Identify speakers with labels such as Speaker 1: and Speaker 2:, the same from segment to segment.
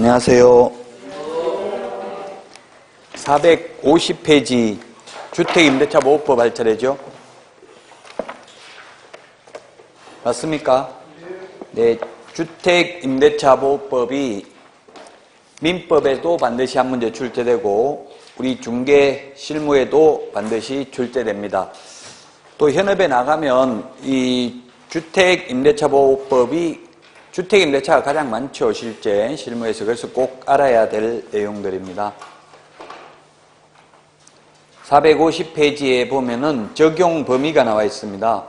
Speaker 1: 안녕하세요. 450페이지 주택임대차보호법 할 차례죠? 맞습니까? 네, 주택임대차보호법이 민법에도 반드시 한 문제 출제되고 우리 중개 실무에도 반드시 출제됩니다. 또 현업에 나가면 이 주택임대차보호법이 주택임대차가 가장 많죠, 실제 실무에서. 그래서 꼭 알아야 될 내용들입니다. 450페이지에 보면은 적용 범위가 나와 있습니다.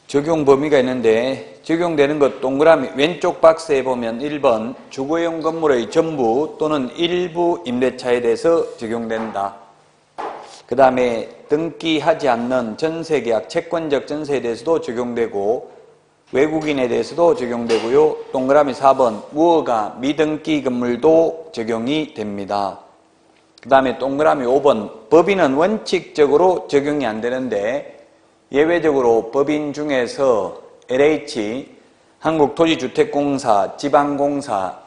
Speaker 1: 적용 범위가 있는데 적용되는 것 동그라미 왼쪽 박스에 보면 1번 주거용 건물의 전부 또는 일부 임대차에 대해서 적용된다. 그 다음에 등기하지 않는 전세계약 채권적 전세에 대해서도 적용되고 외국인에 대해서도 적용되고요. 동그라미 4번 무허가 미등기 건물도 적용이 됩니다. 그 다음에 동그라미 5번 법인은 원칙적으로 적용이 안 되는데 예외적으로 법인 중에서 LH, 한국토지주택공사, 지방공사,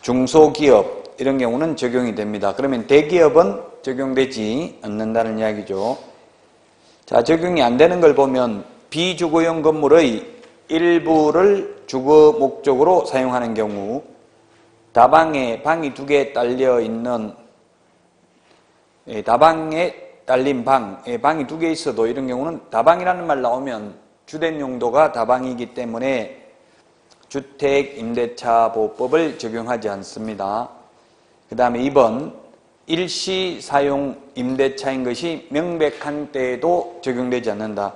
Speaker 1: 중소기업 이런 경우는 적용이 됩니다. 그러면 대기업은 적용되지 않는다는 이야기죠. 자, 적용이 안 되는 걸 보면 비주거용 건물의 일부를 주거 목적으로 사용하는 경우, 다방에 방이 2개 딸려 있는 다방에 딸린 방이 2개 있어도 이런 경우는 다방이라는 말 나오면 주된 용도가 다방이기 때문에 주택임대차보호법을 적용하지 않습니다. 그 다음에 2번 일시 사용 임대차인 것이 명백한 때에도 적용되지 않는다.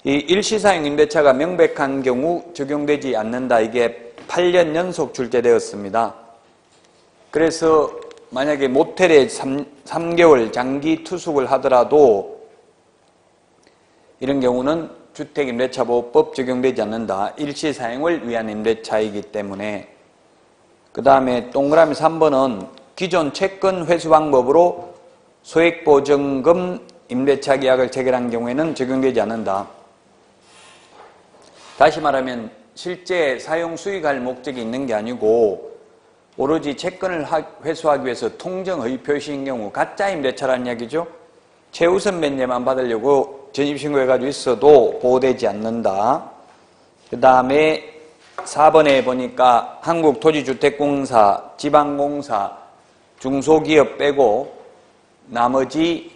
Speaker 1: 이 일시사용 임대차가 명백한 경우 적용되지 않는다. 이게 8년 연속 출제되었습니다. 그래서 만약에 모텔에 3개월 장기 투숙을 하더라도 이런 경우는 주택임대차보호법 적용되지 않는다. 일시사용을 위한 임대차이기 때문에. 그 다음에 동그라미 3번은 기존 채권 회수 방법으로 소액보증금 임대차 계약을 체결한 경우에는 적용되지 않는다. 다시 말하면 실제 사용 수익할 목적이 있는 게 아니고 오로지 채권을 회수하기 위해서 통정의 표시인 경우 가짜 임대차라는 이야기죠. 최우선 면제만 받으려고 전입신고해가지고 있어도 보호되지 않는다. 그 다음에 4번에 보니까 한국토지주택공사, 지방공사, 중소기업 빼고 나머지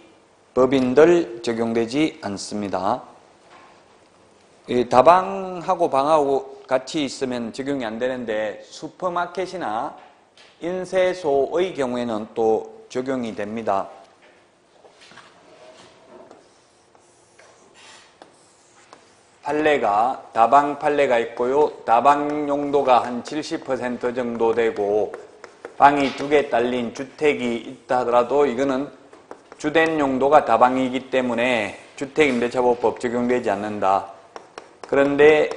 Speaker 1: 법인들 적용되지 않습니다. 다방하고 방하고 같이 있으면 적용이 안 되는데 슈퍼마켓이나 인쇄소의 경우에는 또 적용이 됩니다. 판례가 다방 판례가 있고요. 다방 용도가 한 70% 정도 되고 방이 2개 딸린 주택이 있다 하더라도 이거는 주된 용도가 다방이기 때문에 주택임대차보호법 적용되지 않는다. 그런데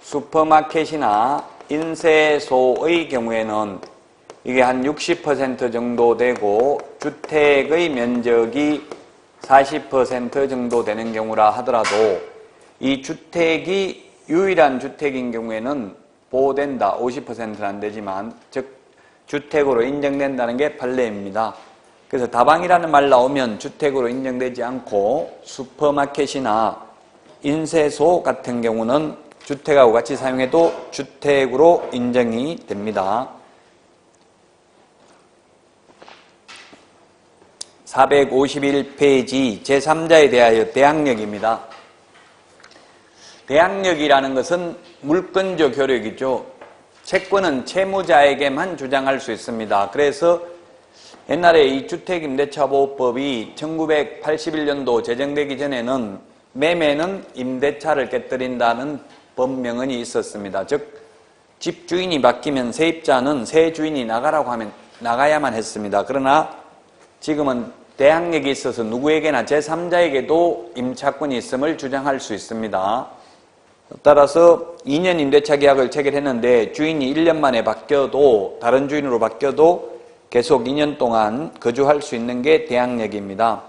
Speaker 1: 슈퍼마켓이나 인쇄소의 경우에는 이게 한 60% 정도 되고 주택의 면적이 40% 정도 되는 경우라 하더라도 이 주택이 유일한 주택인 경우에는 보호된다. 50%는 안 되지만 즉 주택으로 인정된다는 게 판례입니다. 그래서 다방이라는 말 나오면 주택으로 인정되지 않고 슈퍼마켓이나 인쇄소 같은 경우는 주택하고 같이 사용해도 주택으로 인정이 됩니다. 451페이지 제3자에 대하여 대항력입니다. 대항력이라는 것은 물권적 효력이죠. 채권은 채무자에게만 주장할 수 있습니다. 그래서 옛날에 이 주택임대차보호법이 1981년도 제정되기 전에는 매매는 임대차를 깨뜨린다는 법명언이 있었습니다. 즉 집주인이 바뀌면 세입자는 새 주인이 나가라고 하면 나가야만 했습니다. 그러나 지금은 대항력이 있어서 누구에게나 제3자에게도 임차권이 있음을 주장할 수 있습니다. 따라서 2년 임대차 계약을 체결했는데 주인이 1년 만에 바뀌어도 다른 주인으로 바뀌어도 계속 2년 동안 거주할 수 있는 게 대항력입니다.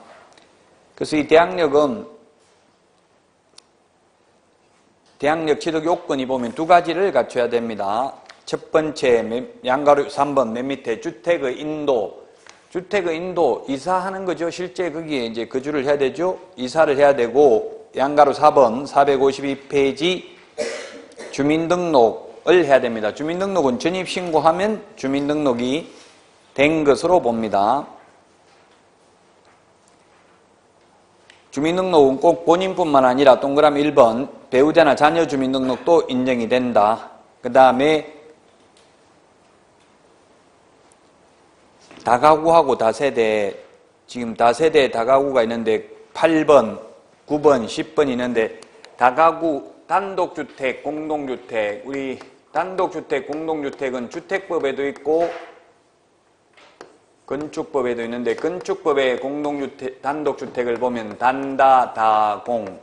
Speaker 1: 그래서 이 대항력은 대항력 취득 요건이 보면 두 가지를 갖춰야 됩니다. 첫 번째 양가로 3번 맨 밑에 주택의 인도. 주택의 인도 이사하는 거죠. 실제 거기에 이제 거주를 해야 되죠. 이사를 해야 되고 양가로 4번 452페이지 주민등록을 해야 됩니다. 주민등록은 전입신고하면 주민등록이 된 것으로 봅니다. 주민등록은 꼭 본인뿐만 아니라 동그라미 1번 배우자나 자녀 주민등록도 인정이 된다. 그 다음에 다가구하고 다세대, 지금 다세대 다가구가 있는데 8번, 9번, 10번 있는데 다가구, 단독주택, 공동주택, 우리 단독주택, 공동주택은 주택법에도 있고 건축법에도 있는데 건축법의 공동주택, 단독주택을 보면 단다, 다공,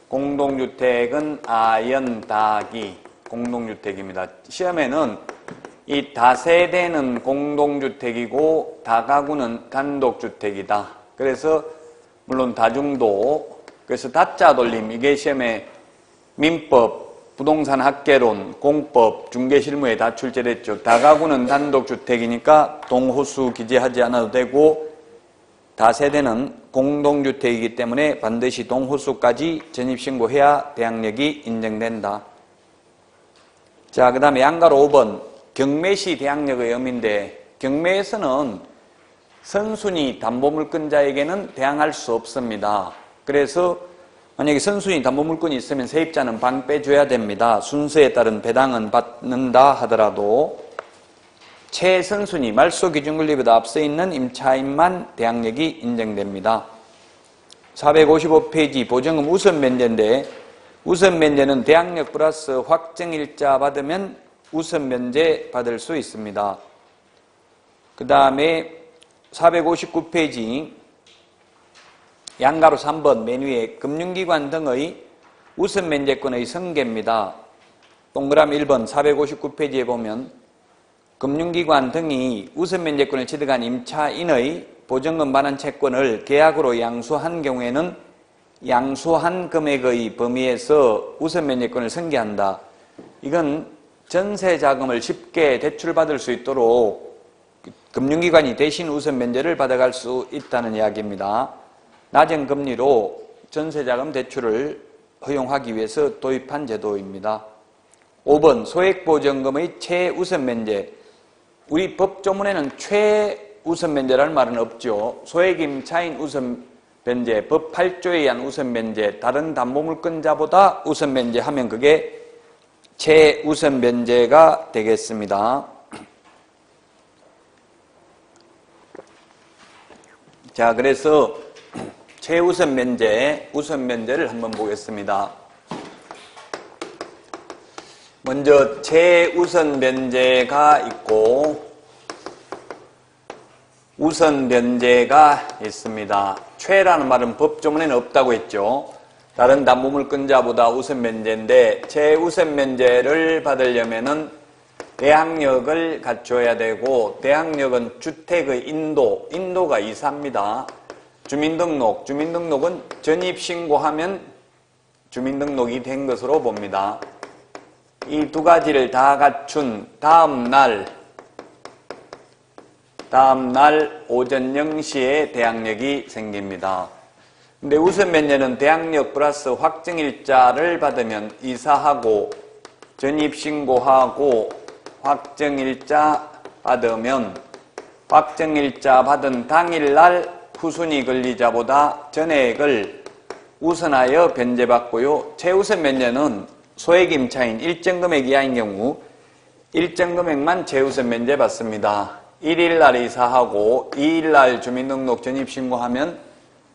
Speaker 1: 공동주택은 아연, 다기, 공동주택입니다. 시험에는 이 다세대는 공동주택이고 다가구는 단독주택이다. 그래서 물론 다중도, 그래서 다자 돌림, 이게 시험에 민법, 부동산 학계론, 공법, 중개실무에 다 출제됐죠. 다가구는 단독주택이니까 동호수 기재하지 않아도 되고 다세대는 공동주택이기 때문에 반드시 동호수까지 전입신고해야 대항력이 인정된다. 자, 그 다음에 양가로 5번 경매시 대항력의 의미인데 경매에서는 선순위 담보물권자에게는 대항할 수 없습니다. 그래서 만약에 선순위 담보물권이 있으면 세입자는 방 빼줘야 됩니다. 순서에 따른 배당은 받는다 하더라도 최선순위 말소기준권리보다 앞서 있는 임차인만 대항력이 인정됩니다. 455페이지 보증금 우선면제인데 우선면제는 대항력 플러스 확정일자 받으면 우선면제 받을 수 있습니다. 그 다음에 459페이지 양가로 3번 맨 위에 금융기관 등의 우선면제권의 성계입니다. 동그라미 1번 459페이지에 보면 금융기관 등이 우선면제권을 취득한 임차인의 보증금 반환 채권을 계약으로 양수한 경우에는 양수한 금액의 범위에서 우선면제권을 승계한다. 이건 전세자금을 쉽게 대출받을 수 있도록 금융기관이 대신 우선면제를 받아갈 수 있다는 이야기입니다. 낮은 금리로 전세자금 대출을 허용하기 위해서 도입한 제도입니다. 5번 소액보증금의 최우선면제. 우리 법조문에는 최우선면제라는 말은 없죠. 소액임차인 우선면제, 법 8조에 의한 우선면제, 다른 담보물권자보다 우선면제하면 그게 최우선면제가 되겠습니다. 자, 그래서 최우선면제, 우선면제를 한번 보겠습니다. 먼저 최우선면제가 있고 우선면제가 있습니다. 최라는 말은 법조문에는 없다고 했죠. 다른 담보물권자보다 우선면제인데 최우선면제를 받으려면은 대항력을 갖춰야 되고 대항력은 주택의 인도가 이사입니다. 주민등록은 전입신고하면 주민등록이 된 것으로 봅니다. 이 두 가지를 다 갖춘 다음 날 오전 0시에 대항력이 생깁니다. 근데 우선면제는 대항력 플러스 확정일자를 받으면 이사하고 전입신고하고 확정일자 받으면 확정일자 받은 당일날 후순위 권리자보다 전액을 우선하여 변제받고요. 최우선면제는 소액임차인 일정 금액 이하인 경우 일정 금액만 최우선면제 받습니다. 1일날 이사하고 2일날 주민등록 전입신고하면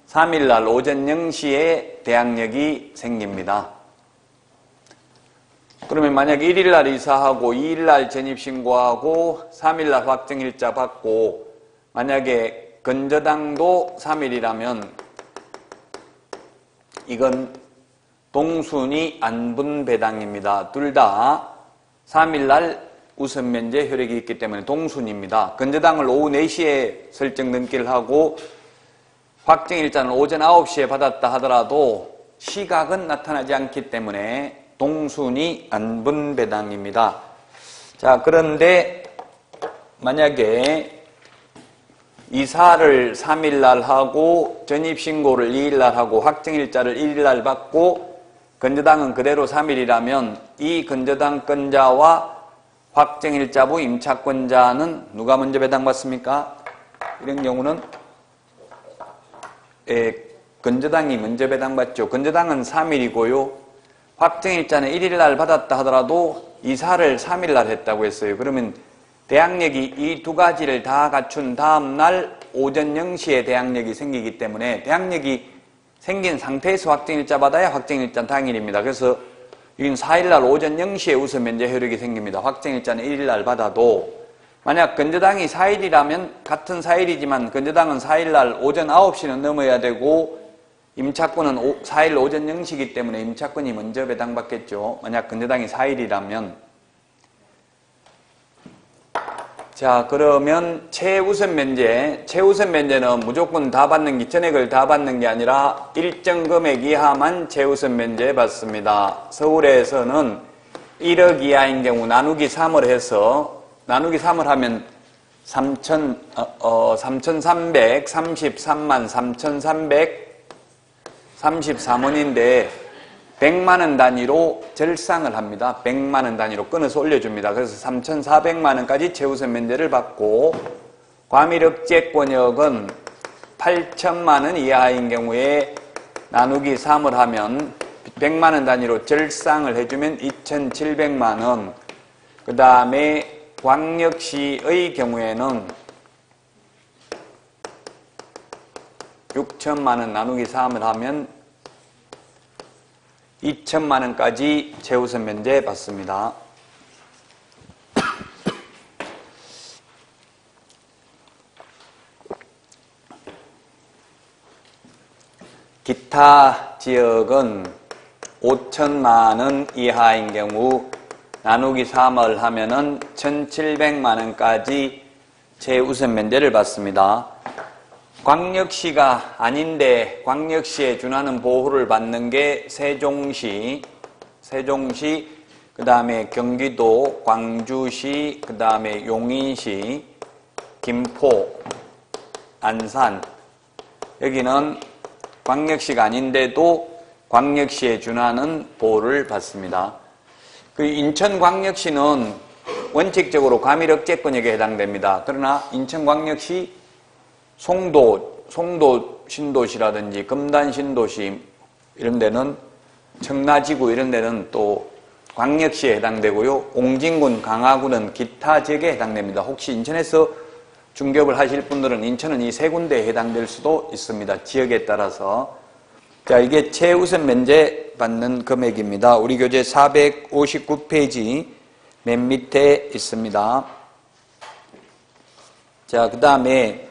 Speaker 1: 3일날 오전 0시에 대항력이 생깁니다. 그러면 만약에 1일날 이사하고 2일날 전입신고하고 3일날 확정일자 받고 만약에 건저당도 3일이라면 이건 동순위 안분배당입니다. 둘 다 3일날 우선면제 효력이 있기 때문에 동순위입니다. 건저당을 오후 4시에 설정 등기를 하고 확정일자는 오전 9시에 받았다 하더라도 시각은 나타나지 않기 때문에 동순위 안분배당입니다. 자, 그런데 만약에 이사를 3일날 하고 전입신고를 2일날 하고 확정일자를 1일날 받고 건저당은 그대로 3일이라면 이 건저당권자와 확정일자부 임차권자는 누가 먼저 배당받습니까? 이런 경우는 건저당이 먼저 배당받죠. 건저당은 3일이고요. 확정일자는 1일날 받았다 하더라도 이사를 3일날 했다고 했어요. 그러면 대항력이 이 두 가지를 다 갖춘 다음 날 오전 0시에 대항력이 생기기 때문에 대항력이 생긴 상태에서 확정일자 받아야 확정일자 당일입니다. 그래서 이건 4일날 오전 0시에 우선 면제 효력이 생깁니다. 확정일자는 1일날 받아도 만약 건저당이 4일이라면 같은 4일이지만 건저당은 4일날 오전 9시는 넘어야 되고 임차권은 4일 오전 0시이기 때문에 임차권이 먼저 배당받겠죠. 만약 건저당이 4일이라면. 자, 그러면 최우선 면제는 무조건 다 받는 게, 전액을 다 받는 게 아니라 일정 금액 이하만 최우선 면제 받습니다. 서울에서는 1억 이하인 경우 나누기 3을 해서, 나누기 3을 하면 3,333만 3,334원인데 100만원 단위로 절상을 합니다. 100만원 단위로 끊어서 올려줍니다. 그래서 3,400만원까지 최우선 면제를 받고 과밀억제권역은 8천만원 이하인 경우에 나누기 3을 하면 100만원 단위로 절상을 해주면 2,700만원. 그 다음에 광역시의 경우에는 6천만원 나누기 3을 하면 2천만원까지 최우선 면제 받습니다. 기타 지역은 5천만원 이하인 경우 나누기 3을 하면은 1,700만원까지 최우선 면제를 받습니다. 광역시가 아닌데 광역시에 준하는 보호를 받는 게 세종시, 그 다음에 경기도, 광주시, 그 다음에 용인시, 김포, 안산. 여기는 광역시가 아닌데도 광역시에 준하는 보호를 받습니다. 그 인천광역시는 원칙적으로 과밀억제권역에 해당됩니다. 그러나 인천광역시 송도 신도시라든지 금단 신도시 이런 데는 청라지구 이런 데는 또 광역시에 해당되고요. 옹진군, 강화군은 기타 지역에 해당됩니다. 혹시 인천에서 중개업을 하실 분들은 인천은 이 세 군데에 해당될 수도 있습니다. 지역에 따라서. 자, 이게 최우선 면제 받는 금액입니다. 우리 교재 459페이지 맨 밑에 있습니다. 자, 그 다음에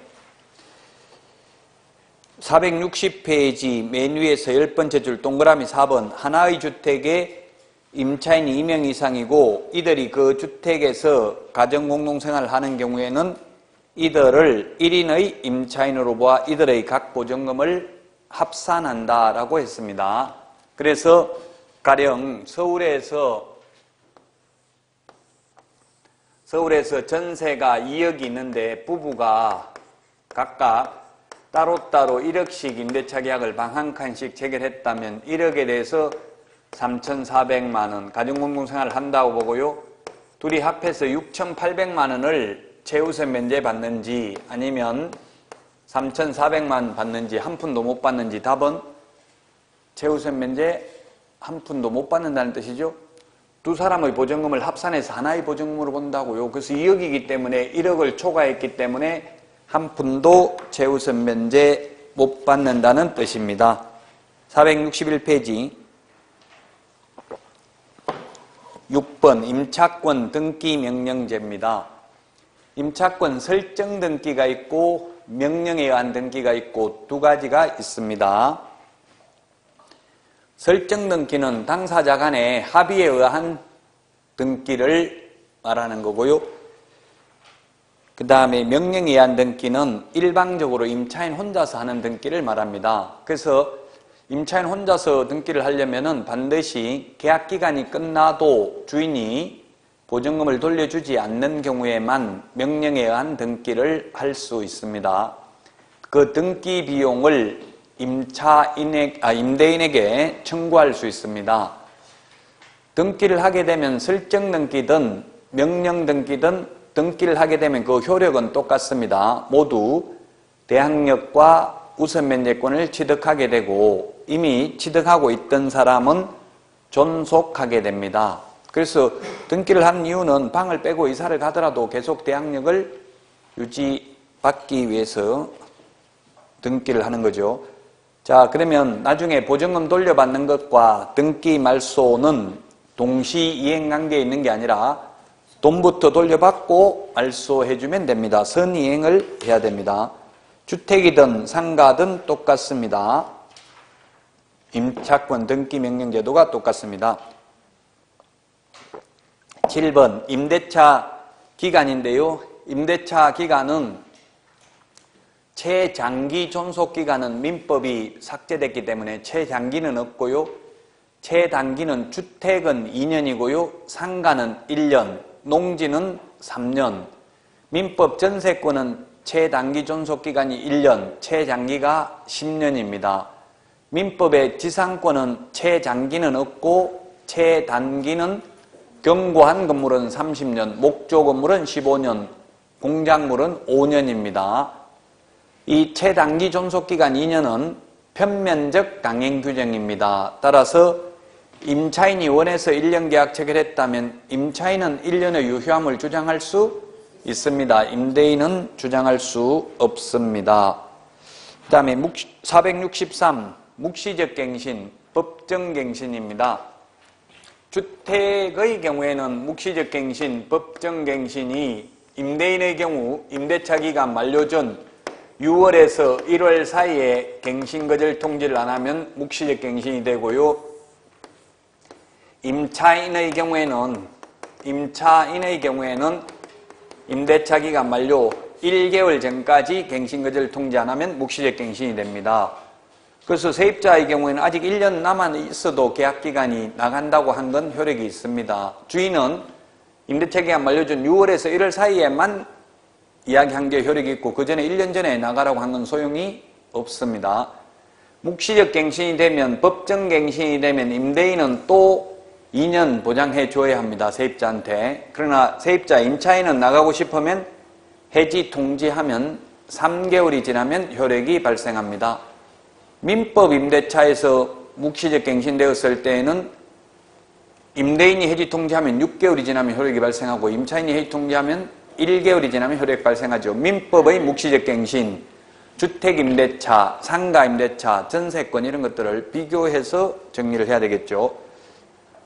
Speaker 1: 460페이지 맨 위에서 10번째 줄 동그라미 4번 하나의 주택에 임차인이 2명 이상이고 이들이 그 주택에서 가정공동생활을 하는 경우에는 이들을 1인의 임차인으로 보아 이들의 각 보증금을 합산한다라고 했습니다. 그래서 가령 서울에서 전세가 2억이 있는데 부부가 각각 따로따로 1억씩 임대차 계약을 방 한 칸씩 체결했다면 1억에 대해서 3,400만원 가정공동생활을 한다고 보고요. 둘이 합해서 6,800만원을 최우선 면제 받는지 아니면 3,400만 받는지 한 푼도 못 받는지 답은 최우선 면제 한 푼도 못 받는다는 뜻이죠. 두 사람의 보증금을 합산해서 하나의 보증금으로 본다고요. 그래서 2억이기 때문에 1억을 초과했기 때문에 한 푼도 최우선 면제 못 받는다는 뜻입니다. 461페이지 6번 임차권 등기 명령제입니다. 임차권 설정 등기가 있고 명령에 의한 등기가 있고 두 가지가 있습니다. 설정 등기는 당사자 간의 합의에 의한 등기를 말하는 거고요. 그 다음에 명령에 의한 등기는 일방적으로 임차인 혼자서 하는 등기를 말합니다. 그래서 임차인 혼자서 등기를 하려면은 반드시 계약기간이 끝나도 주인이 보증금을 돌려주지 않는 경우에만 명령에 의한 등기를 할 수 있습니다. 그 등기 비용을 임대인에게 청구할 수 있습니다. 등기를 하게 되면 설정 등기든 명령 등기든 등기를 하게 되면 그 효력은 똑같습니다. 모두 대항력과 우선 면제권을 취득하게 되고 이미 취득하고 있던 사람은 존속하게 됩니다. 그래서 등기를 한 이유는 방을 빼고 이사를 가더라도 계속 대항력을 유지받기 위해서 등기를 하는 거죠. 자, 그러면 나중에 보증금 돌려받는 것과 등기 말소는 동시 이행관계에 있는 게 아니라 돈부터 돌려받고 말소해주면 됩니다. 선이행을 해야 됩니다. 주택이든 상가든 똑같습니다. 임차권 등기 명령 제도가 똑같습니다. 7번 임대차 기간인데요. 임대차 기간은 최장기 존속기간은 민법이 삭제됐기 때문에 최장기는 없고요. 최단기는 주택은 2년이고요. 상가는 1년, 농지는 3년. 민법 전세권은 최단기 존속기간이 1년, 최장기가 10년입니다. 민법의 지상권은 최장기는 없고 최단기는 경고한 건물은 30년, 목조 건물은 15년, 공작물은 5년입니다. 이 최단기 존속기간 2년은 편면적 강행 규정입니다. 따라서 임차인이 원해서 1년 계약 체결했다면 임차인은 1년의 유효함을 주장할 수 있습니다. 임대인은 주장할 수 없습니다. 그 다음에 463 묵시적 갱신, 법정 갱신입니다. 주택의 경우에는 묵시적 갱신, 법정 갱신이 임대인의 경우 임대차 기간 만료 전 6월에서 1월 사이에 갱신거절 통지를 안 하면 묵시적 갱신이 되고요. 임차인의 경우에는 임대차 기간 만료 1개월 전까지 갱신거절 통지 안 하면 묵시적 갱신이 됩니다. 그래서 세입자의 경우에는 아직 1년 남아 있어도 계약기간이 나간다고 한 건 효력이 있습니다. 주인은 임대차 기간 만료 전 6월에서 1월 사이에만 이야기한 게 효력이 있고 그 전에 1년 전에 나가라고 한 건 소용이 없습니다. 묵시적 갱신이 되면 법정 갱신이 되면 임대인은 또 2년 보장해 줘야 합니다. 세입자한테. 그러나 세입자 임차인은 나가고 싶으면 해지 통지하면 3개월이 지나면 효력이 발생합니다. 민법 임대차에서 묵시적 갱신되었을 때에는 임대인이 해지 통지하면 6개월이 지나면 효력이 발생하고 임차인이 해지 통지하면 1개월이 지나면 효력이 발생하죠. 민법의 묵시적 갱신, 주택임대차, 상가임대차, 전세권 이런 것들을 비교해서 정리를 해야 되겠죠.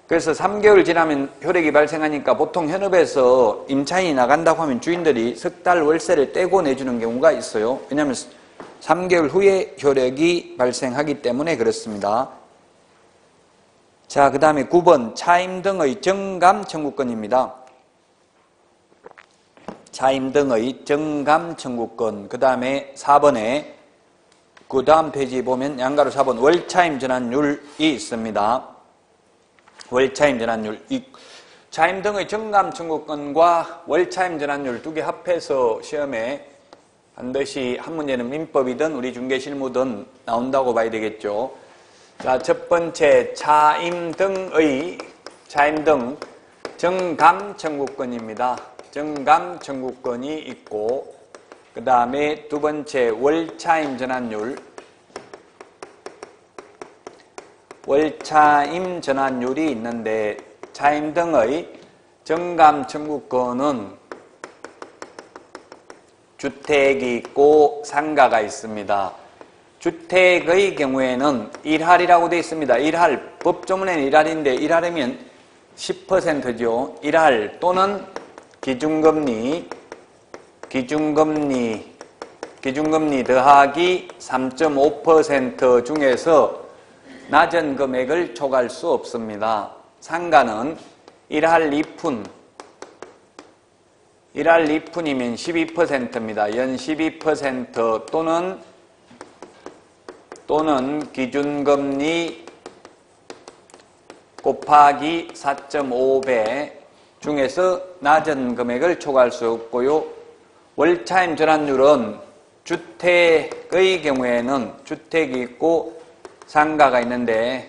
Speaker 1: 그래서 3개월 지나면 효력이 발생하니까 보통 현업에서 임차인이 나간다고 하면 주인들이 석 달 월세를 떼고 내주는 경우가 있어요. 왜냐하면 3개월 후에 효력이 발생하기 때문에 그렇습니다. 자, 그 다음에 9번 차임 등의 정감 청구권입니다. 차임 등의 정감 청구권. 그 다음에 4번에 그 다음 페이지 보면 양가로 4번 월차임 전환율이 있습니다. 월차임 전환율. 이 차임 등의 정감 청구권과 월차임 전환율 두 개 합해서 시험에 반드시 한 문제는 민법이든 우리 중개실무든 나온다고 봐야 되겠죠. 자, 첫 번째 차임 등 정감 청구권입니다. 정감 청구권이 있고 그 다음에 두 번째 월차임 전환율. 월차임 전환율이 있는데 차임 등의 정감 청구권은 주택이 있고 상가가 있습니다. 주택의 경우에는 1할이라고 되어 있습니다. 1할, 법조문에는 1할인데 1할이면 10%죠. 1할 또는 기준금리 더하기 3.5% 중에서 낮은 금액을 초과할 수 없습니다. 상가는 1할 2푼이면 12%입니다. 연 12% 또는 기준금리 곱하기 4.5배 중에서 낮은 금액을 초과할 수 없고요. 월차임 전환율은 주택의 경우에는 주택이 있고 상가가 있는데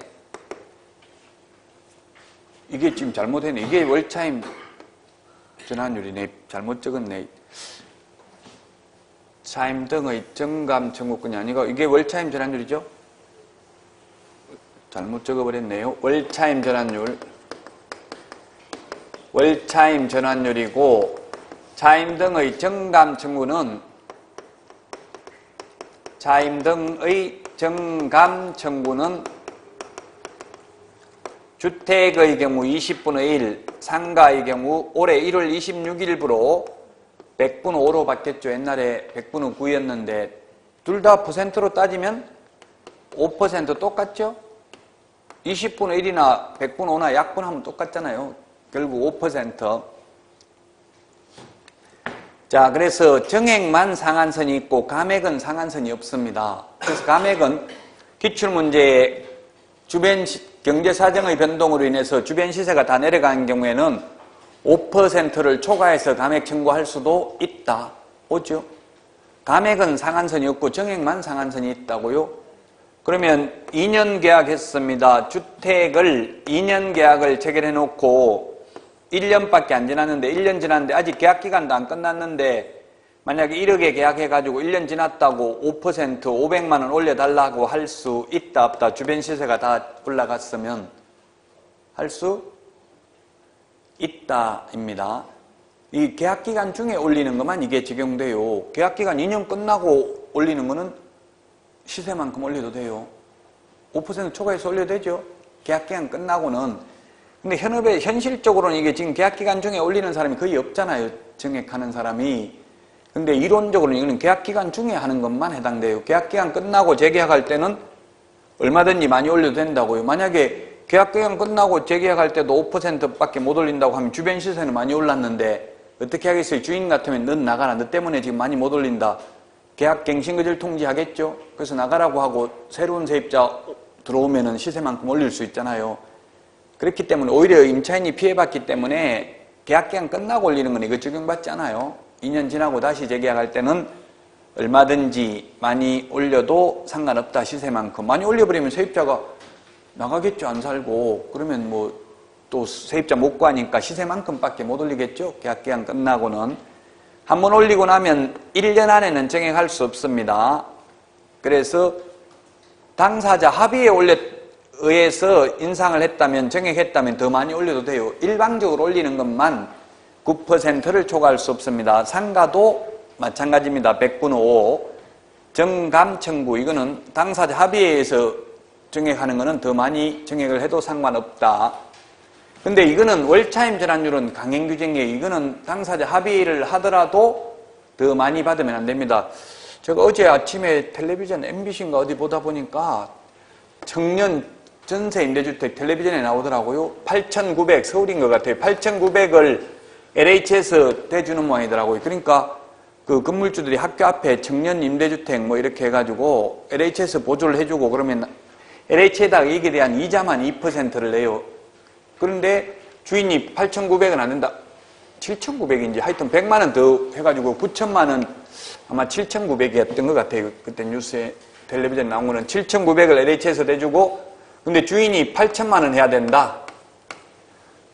Speaker 1: 이게 지금 잘못했네. 이게 월차임 전환율이네. 잘못 적었네. 차임 등의 정감 청구권이 아니고 이게 월차임 전환율이죠? 잘못 적어버렸네요. 월차임 전환율. 월차임 전환율이고 차임 등의 정감 청구는 차임 등의 정감 청구는 주택의 경우 20분의 1, 상가의 경우 올해 1월 26일부로 100분의 5로 바뀌었죠. 옛날에 100분의 9였는데 둘 다 퍼센트로 따지면 5% 똑같죠? 20분의 1이나 100분의 5나 약분하면 똑같잖아요. 결국 5%. 자, 그래서 정액만 상한선이 있고 감액은 상한선이 없습니다. 그래서 감액은 기출문제에 주변 경제사정의 변동으로 인해서 주변 시세가 다 내려간 경우에는 5%를 초과해서 감액 청구할 수도 있다. 오죠? 감액은 상한선이 없고 정액만 상한선이 있다고요? 그러면 2년 계약했습니다. 주택을 2년 계약을 체결해 놓고 1년밖에 안 지났는데 1년 지났는데 아직 계약기간도 안 끝났는데 만약에 1억에 계약해가지고 1년 지났다고 5% 500만 원 올려달라고 할 수 있다 없다. 주변 시세가 다 올라갔으면 할 수 있다입니다. 이 계약기간 중에 올리는 것만 이게 적용돼요. 계약기간 2년 끝나고 올리는 거는 시세만큼 올려도 돼요. 5% 초과해서 올려도 되죠. 계약기간 끝나고는. 근데 현업에 현실적으로는 이게 지금 계약기간 중에 올리는 사람이 거의 없잖아요. 정액하는 사람이. 근데 이론적으로는 이거는 계약기간 중에 하는 것만 해당돼요. 계약기간 끝나고 재계약할 때는 얼마든지 많이 올려도 된다고요. 만약에 계약기간 끝나고 재계약할 때도 5%밖에 못 올린다고 하면 주변 시세는 많이 올랐는데 어떻게 하겠어요? 주인 같으면 넌 나가라. 너 때문에 지금 많이 못 올린다. 계약갱신거절 통지하겠죠? 그래서 나가라고 하고 새로운 세입자 들어오면은 시세만큼 올릴 수 있잖아요. 그렇기 때문에 오히려 임차인이 피해봤기 때문에 계약기간 끝나고 올리는 건 이거 적용받지 않아요. 2년 지나고 다시 재계약할 때는 얼마든지 많이 올려도 상관없다. 시세만큼. 많이 올려버리면 세입자가 나가겠죠. 안 살고. 그러면 뭐 또 세입자 못 구하니까 시세만큼밖에 못 올리겠죠. 계약기간 끝나고는. 한번 올리고 나면 1년 안에는 정액할 수 없습니다. 그래서 당사자 합의에 의해서 인상을 했다면, 정액했다면 더 많이 올려도 돼요. 일방적으로 올리는 것만 9%를 초과할 수 없습니다. 상가도 마찬가지입니다. 100분의 5. 정감 청구, 이거는 당사자 합의에 의해서 정액하는 거는 더 많이 정액을 해도 상관없다. 근데 이거는 월차임 전환율은 강행규정이에요. 이거는 당사자 합의를 하더라도 더 많이 받으면 안 됩니다. 제가 어제 아침에 텔레비전 MBC인가 어디 보다 보니까 청년 전세 임대주택 텔레비전에 나오더라고요. 8,900, 서울인 것 같아요. 8,900을 LH에서 대주는 모양이더라고요. 그러니까 그 건물주들이 학교 앞에 청년 임대주택 뭐 이렇게 해가지고 LH에서 보조를 해주고 그러면 LH에다가 이게 대한 이자만 2%를 내요. 그런데 주인이 8,900은 안 된다. 7,900인지 하여튼 100만 원 더 해가지고 9천만 원, 아마 7,900이었던 것 같아요. 그때 뉴스에 텔레비전 나온 거는 7,900을 LH에서 대주고 근데 주인이 8천만 원 해야 된다.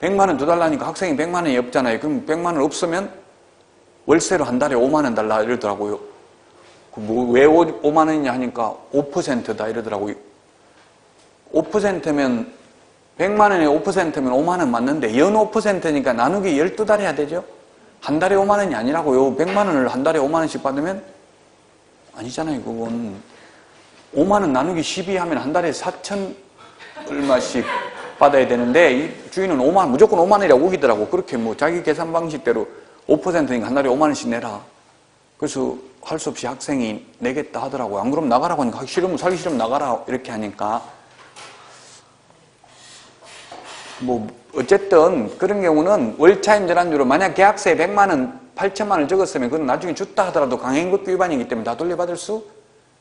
Speaker 1: 100만 원 더 달라니까 학생이 100만 원이 없잖아요. 그럼 100만 원 없으면 월세로 한 달에 5만 원 달라 이러더라고요. 왜 5만 원이냐 하니까 5%다 이러더라고요. 5%면 100만 원에 5%면 5만 원 맞는데 연 5%니까 나누기 12달 해야 되죠? 한 달에 5만 원이 아니라고요. 100만 원을 한 달에 5만 원씩 받으면 아니잖아요. 그건 5만 원 나누기 12 하면 한 달에 4천 얼마씩 받아야 되는데 이 주인은 5만 원, 무조건 5만 원이라고 우기더라고. 그렇게 뭐 자기 계산 방식대로 5%니까 한 달에 5만 원씩 내라. 그래서 할 수 없이 학생이 내겠다 하더라고요. 안 그러면 나가라고 하니까 하기 싫으면 살기 싫으면 나가라 이렇게 하니까 뭐 어쨌든 그런 경우는 월차임 전환율은 만약 계약서에 100만 원, 8천만 원을 적었으면 그건 나중에 줬다 하더라도 강행급부 위반이기 때문에 다 돌려받을 수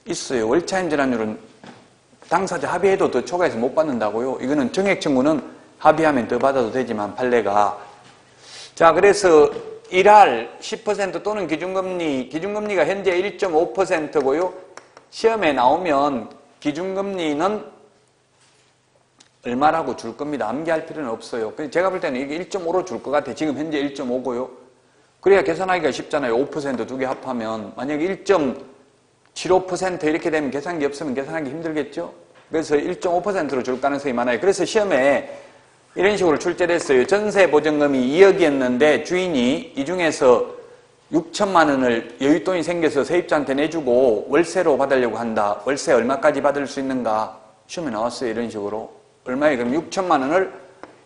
Speaker 1: 있어요. 월차임 전환율은 당사자 합의해도 더 초과해서 못 받는다고요. 이거는 정액 청구는 합의하면 더 받아도 되지만 판례가 자, 그래서 1할 10% 또는 기준금리가 현재 1.5%고요. 시험에 나오면 기준금리는 얼마라고 줄 겁니다. 암기할 필요는 없어요. 제가 볼 때는 이게 1.5로 줄 것 같아. 지금 현재 1.5고요. 그래야 계산하기가 쉽잖아요. 5% 두 개 합하면. 만약에 1.75% 이렇게 되면 계산기 없으면 계산하기 힘들겠죠? 그래서 1.5%로 줄 가능성이 많아요. 그래서 시험에 이런 식으로 출제됐어요. 전세 보증금이 2억이었는데 주인이 이 중에서 6천만 원을 여윳돈이 생겨서 세입자한테 내주고 월세로 받으려고 한다. 월세 얼마까지 받을 수 있는가? 시험에 나왔어요. 이런 식으로. 얼마에? 그럼 6천만 원을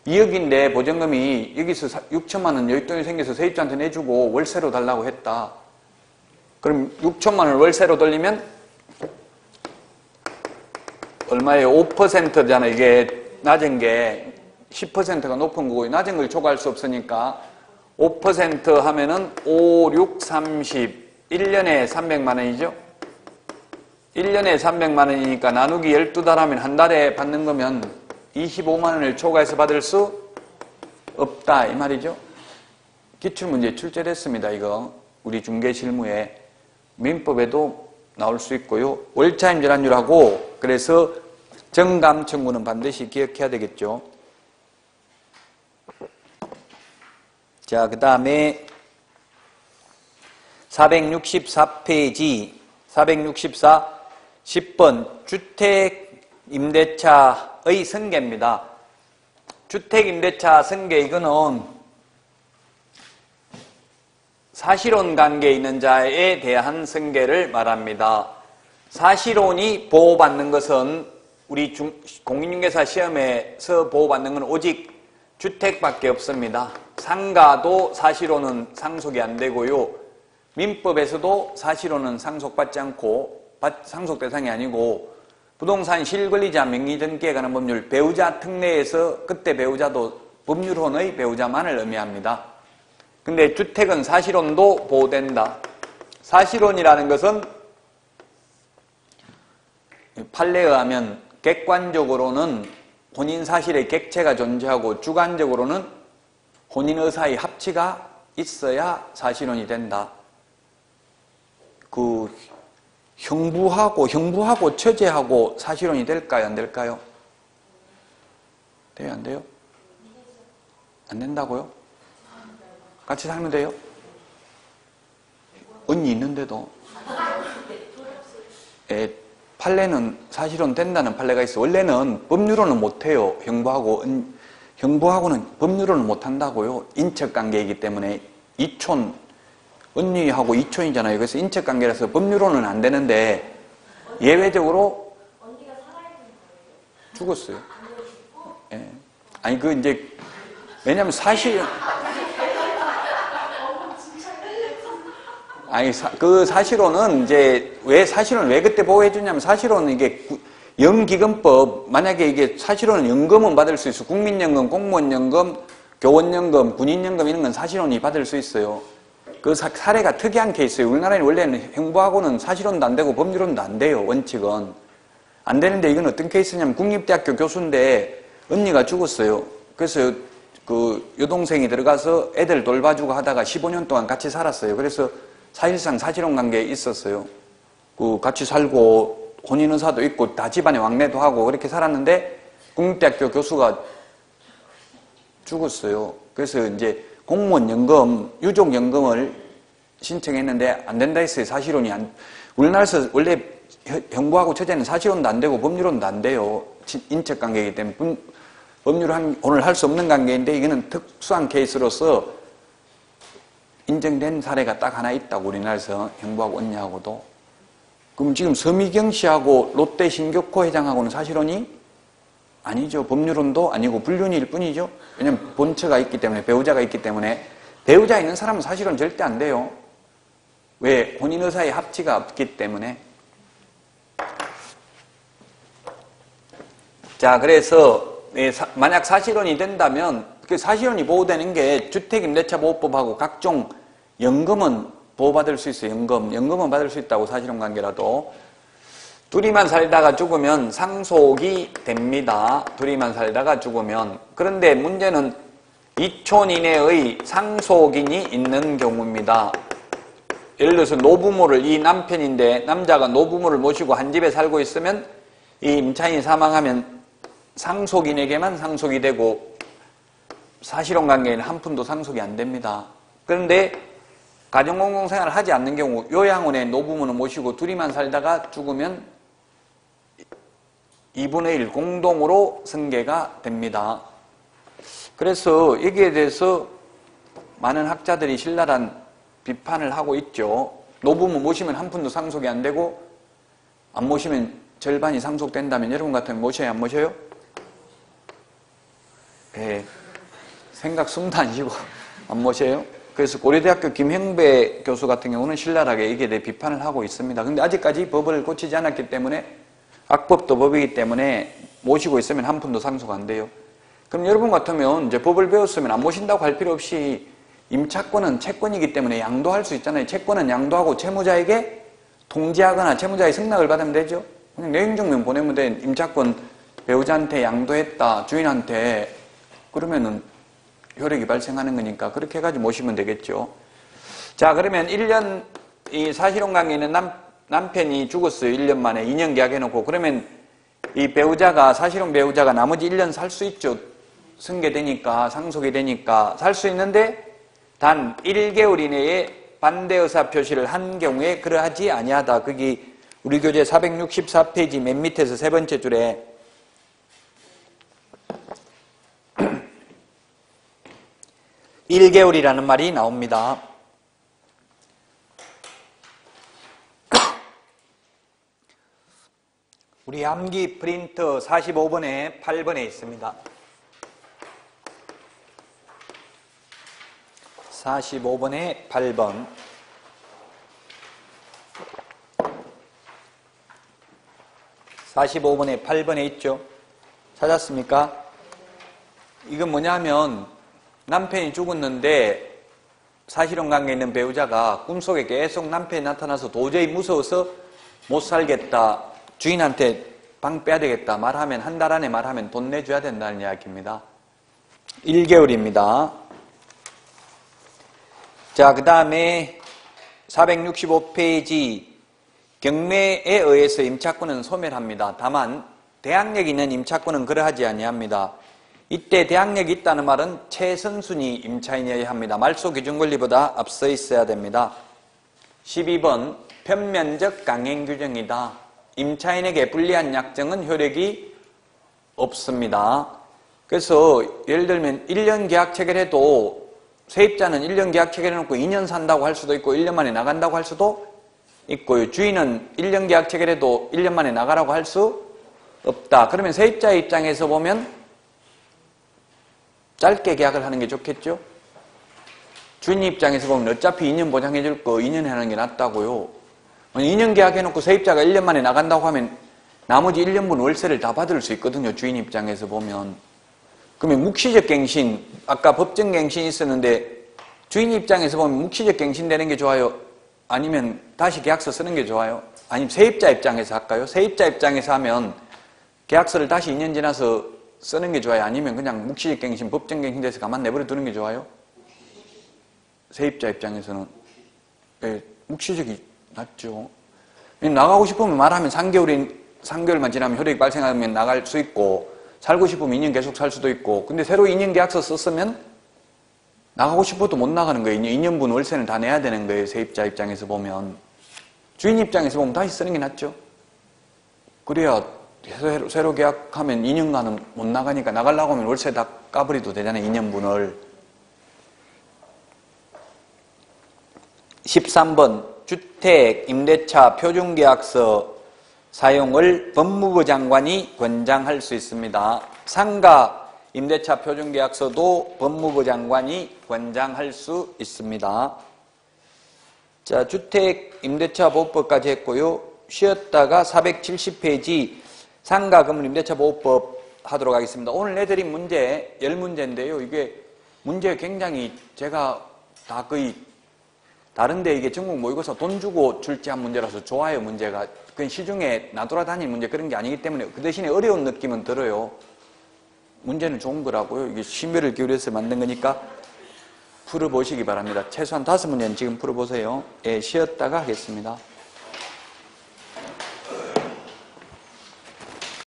Speaker 1: 2억인데 보증금이 여기서 6천만 원 여윳돈이 생겨서 세입자한테 내주고 월세로 달라고 했다. 그럼 6천만 원을 월세로 돌리면 얼마예요? 5%잖아. 이게 낮은 게 10%가 높은 거고 낮은 걸 초과할 수 없으니까 5% 하면은 5, 6, 30 1년에 300만 원이죠? 1년에 300만 원이니까 나누기 12달 하면 한 달에 받는 거면 25만 원을 초과해서 받을 수 없다 이 말이죠. 기출문제 출제됐습니다. 이거 우리 중개실무에 민법에도 나올 수 있고요. 월차임 질환율하고 그래서 정감 청구는 반드시 기억해야 되겠죠. 자, 그 다음에 464페이지 464 10번 주택임대차의 승계입니다. 주택임대차 승계 이거는 사실혼 관계에 있는 자에 대한 승계를 말합니다. 사실혼이 보호받는 것은 우리 공인중개사 시험에서 보호받는 건 오직 주택밖에 없습니다. 상가도 사실혼은 상속이 안 되고요. 민법에서도 사실혼은 상속받지 않고 상속 대상이 아니고 부동산 실권리자 명의등기에 관한 법률 배우자 특례에서 그때 배우자도 법률혼의 배우자만을 의미합니다. 근데 주택은 사실혼도 보호된다. 사실혼이라는 것은 판례에 의하면 객관적으로는 혼인 사실의 객체가 존재하고 주관적으로는 혼인 의사의 합치가 있어야 사실혼이 된다. 그 형부하고 처제하고 사실혼이 될까요? 안 될까요? 돼요? 안 돼요? 안 된다고요? 같이 살면 돼요? 언니 있는데도 판례는 사실혼 된다는 판례가 있어. 원래는 법률로는 못해요. 형부하고는 법률로는 못한다고요. 인척관계이기 때문에 이촌 언니하고 이촌이잖아요. 그래서 인척관계라서 법률로는 안 되는데 예외적으로
Speaker 2: 언니가 살아있는 거예요?
Speaker 1: 죽었어요. 예. 아니 그 이제 왜냐면 사실 아니 그 사실혼은 이제 왜 사실혼 왜 그때 보호해 주냐면 사실혼은 이게 영기금법 만약에 이게 사실혼은 연금은 받을 수 있어. 국민연금, 공무원연금, 교원연금, 군인연금 이런 건 사실혼이 받을 수 있어요. 그 사례가 특이한 케이스예요. 우리나라에는 원래는 형부하고는 사실혼도 안 되고 법률혼도 안 돼요. 원칙은. 안 되는데 이건 어떤 케이스냐면 국립대학교 교수인데 언니가 죽었어요. 그래서 그 여동생이 들어가서 애들 돌봐주고 하다가 15년 동안 같이 살았어요. 그래서 사실상 사실혼 관계에 있었어요. 그 같이 살고 혼인의사도 있고 다 집안에 왕래도 하고 그렇게 살았는데 국립대학교 교수가 죽었어요. 그래서 이제 공무원 연금, 유족 연금을 신청했는데 안 된다 했어요. 사실혼이 우리나라에서 원래 형부하고 처제는 사실혼도 안 되고 법률혼도 안 돼요. 인척 관계이기 때문에 법률혼을 할 수 없는 관계인데 이거는 특수한 케이스로서 인정된 사례가 딱 하나 있다고 우리나라에서 형부하고 언니하고도. 그럼 지금 서미경 씨하고 롯데 신격호 회장하고는 사실혼이 아니죠. 법률혼도 아니고 불륜일 뿐이죠. 왜냐면 본처가 있기 때문에 배우자가 있기 때문에 배우자 있는 사람은 사실혼 절대 안 돼요. 왜? 혼인의사의 합치가 없기 때문에. 자, 그래서 만약 사실혼이 된다면 그 사실혼이 보호되는 게 주택임대차보호법하고 각종 연금은 보호받을 수 있어요. 연금은 받을 수 있다고 사실혼 관계라도. 둘이만 살다가 죽으면 상속이 됩니다. 둘이만 살다가 죽으면. 그런데 문제는 2촌 이내의 상속인이 있는 경우입니다. 예를 들어서 노부모를, 이 남편인데 남자가 노부모를 모시고 한 집에 살고 있으면 이 임차인이 사망하면 상속인에게만 상속이 되고 사실혼 관계에는 한 푼도 상속이 안 됩니다. 그런데 가정공동생활을 하지 않는 경우 요양원에 노부모를 모시고 둘이만 살다가 죽으면 2분의 1 공동으로 승계가 됩니다. 그래서 여기에 대해서 많은 학자들이 신랄한 비판을 하고 있죠. 노부모 모시면 한 푼도 상속이 안 되고 안 모시면 절반이 상속된다면 여러분 같으면 모셔요, 안 모셔요? 네. 생각 숨도 안 쉬고 안 모셔요? 그래서 고려대학교 김형배 교수 같은 경우는 신랄하게 이게 대해 비판을 하고 있습니다. 근데 아직까지 법을 고치지 않았기 때문에 악법도 법이기 때문에 모시고 있으면 한 푼도 상속 안 돼요. 그럼 여러분 같으면 이제 법을 배웠으면 안 모신다고 할 필요 없이 임차권은 채권이기 때문에 양도할 수 있잖아요. 채권은 양도하고 채무자에게 통지하거나 채무자의 승낙을 받으면 되죠. 그냥 내용증명 보내면 돼. 임차권 배우자한테 양도했다, 주인한테. 그러면은 효력이 발생하는 거니까 그렇게 해가지고 모시면 되겠죠. 자, 그러면 1년 이 사실혼 관계에 있는 남편이 죽었어요. 1년 만에 2년 계약해놓고. 그러면 이 배우자가, 사실혼 배우자가 나머지 1년 살 수 있죠. 승계되니까, 상속이 되니까 살 수 있는데 단 1개월 이내에 반대 의사 표시를 한 경우에 그러하지 아니하다. 거기 우리 교재 464페이지 맨 밑에서 세 번째 줄에 1개월이라는 말이 나옵니다. 우리 암기 프린터 45번에 8번에 있습니다. 45번에 8번. 45번에 8번에 있죠? 찾았습니까? 이건 뭐냐면 남편이 죽었는데 사실혼 관계에 있는 배우자가 꿈속에 계속 남편이 나타나서 도저히 무서워서 못 살겠다, 주인한테 방 빼야 되겠다 말하면, 한 달 안에 말하면 돈 내줘야 된다는 이야기입니다. 1개월입니다. 자, 그 다음에 465페이지 경매에 의해서 임차권은 소멸합니다. 다만 대항력이 있는 임차권은 그러하지 아니합니다. 이때 대항력이 있다는 말은 최선순위 임차인이어야 합니다. 말소 기준 권리보다 앞서 있어야 됩니다. 12번 편면적 강행 규정이다. 임차인에게 불리한 약정은 효력이 없습니다. 그래서 예를 들면 1년 계약 체결해도 세입자는 1년 계약 체결해놓고 2년 산다고 할 수도 있고 1년 만에 나간다고 할 수도 있고요. 주인은 1년 계약 체결해도 1년 만에 나가라고 할 수 없다. 그러면 세입자의 입장에서 보면 짧게 계약을 하는 게 좋겠죠? 주인 입장에서 보면 어차피 2년 보장해 줄 거 2년에 하는 게 낫다고요. 2년 계약해놓고 세입자가 1년 만에 나간다고 하면 나머지 1년분 월세를 다 받을 수 있거든요. 주인 입장에서 보면. 그러면 묵시적 갱신, 아까 법정 갱신이 있었는데 주인 입장에서 보면 묵시적 갱신 되는 게 좋아요? 아니면 다시 계약서 쓰는 게 좋아요? 아니면 세입자 입장에서 할까요? 세입자 입장에서 하면 계약서를 다시 2년 지나서 쓰는 게 좋아요? 아니면 그냥 묵시적 갱신, 법정 갱신 돼서 가만 내버려 두는 게 좋아요? 세입자 입장에서는 묵시적이 낫죠. 나가고 싶으면 말하면 3개월만 지나면 효력이 발생하면 나갈 수 있고, 살고 싶으면 2년 계속 살 수도 있고, 근데 새로 2년 계약서 썼으면 나가고 싶어도 못 나가는 거예요. 2년분 월세는 다 내야 되는 거예요. 세입자 입장에서 보면. 주인 입장에서 보면 다시 쓰는 게 낫죠. 그래야 새로 계약하면 2년간은 못 나가니까 나가려고 하면 월세 다 까버리도 되잖아요. 2년분을. 13번 주택, 임대차, 표준계약서 사용을 법무부 장관이 권장할 수 있습니다. 상가, 임대차, 표준계약서도 법무부 장관이 권장할 수 있습니다. 자, 주택, 임대차 보호법까지 했고요. 쉬었다가 470페이지 상가, 건물, 임대차 보호법 하도록 하겠습니다. 오늘 내드린 문제 10문제인데요. 이게 문제 굉장히 제가 다 거의 다른데 이게 전국 모의고사 돈 주고 출제한 문제라서 좋아요, 문제가. 그건 시중에 나돌아다니는 문제 그런 게 아니기 때문에 그 대신에 어려운 느낌은 들어요. 문제는 좋은 거라고요. 이게 심혈을 기울여서 만든 거니까 풀어보시기 바랍니다. 최소한 5문제는 지금 풀어보세요. 예, 쉬었다가 하겠습니다.